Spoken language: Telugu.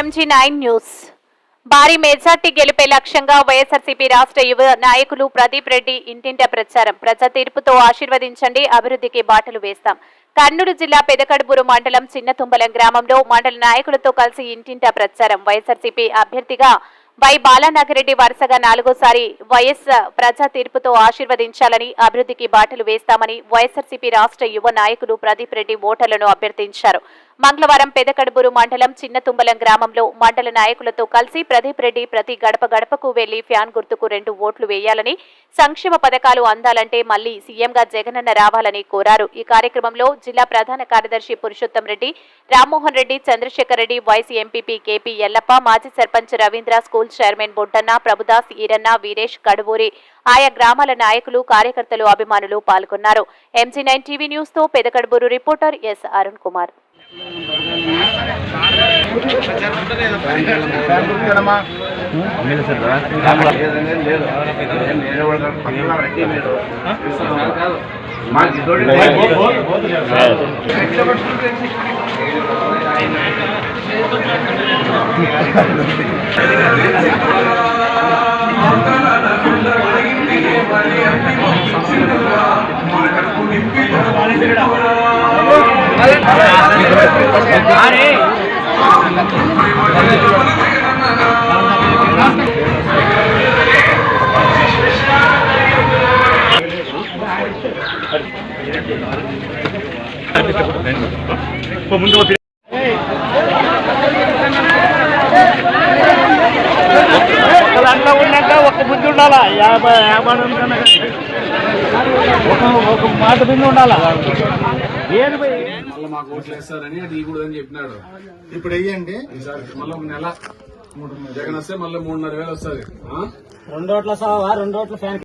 MG9 news. భారీ మెజార్టీ గెలిపే లక్ష్యంగా వైఎస్ఆర్సీపీ రాష్ట్ర యువ నాయకులు ప్రదీప్ రెడ్డి ఇంటింట ప్రచారం. ప్రజా తీర్పుతో ఆశీర్వదించండి, అభివృద్ధికి బాటలు వేస్తాం. కర్నూలు జిల్లా పెదకడుబూరు మండలం చిన్నతుంబలం గ్రామంలో మండల నాయకులతో కలిసి ఇంటింట ప్రచారం. వైఎస్ఆర్సీపీ అభ్యర్థిగా వై బాలానాగిరెడ్డి వరుసగా 4వ సారి వైఎస్ ప్రజా తీర్పుతో ఆశీర్వదించాలని, అభివృద్ధికి బాటలు వేస్తామని వైఎస్ఆర్సీపీ రాష్ట్ర యువ నాయకులు ప్రదీప్ రెడ్డి ఓటర్లను అభ్యర్థించారు. మంగళవారం పెదకడుబూరు మండలం చిన్నతుంబలం గ్రామంలో మండల నాయకులతో కలిసి ప్రదీప్ రెడ్డి ప్రతి గడప గడపకు వెళ్లి ఫ్యాన్ గుర్తుకు 2 ఓట్లు వేయాలని, సంక్షేమ పథకాలు అందాలంటే మళ్లీ సీఎంగా జగనన్న రావాలని కోరారు. ఈ కార్యక్రమంలో జిల్లా ప్రధాన కార్యదర్శి Purushottam Reddy, Rammohan Reddy, Chandrashekar Reddy, vice MPP KP Yellappa, మాజీ సర్పంచ్ రవీంద్ర, స్కూల్ చైర్మన్ బొడ్డన్న, ప్రభుదాస్, ఈరన్న, వీరేష్, కడువూరి, ఆయా గ్రామాల నాయకులు, కార్యకర్తలు, అభిమానులు పాల్గొన్నారు. MG9 టీవీ న్యూస్ తో పెదకడుబూరు రిపోర్టర్ ఎస్ అరుణ్ కుమార్. దాంట్లో ఉన్నంత ఒక బుద్ధి ఉండాలా, ఒక మాట బిందు ఉండాలా. మళ్ళీ మాకు ఓట్లు వేస్తారని అది ఇవ్వకూడదని చెప్పినాడు. ఇప్పుడు వెయ్యండి. ఈసారి మళ్ళీ 1 నెల జగన్ వస్తే మళ్ళీ 3,500 వస్తుంది. 2 ఓట్ల సావా, 2 ఓట్ల ఫ్యాన్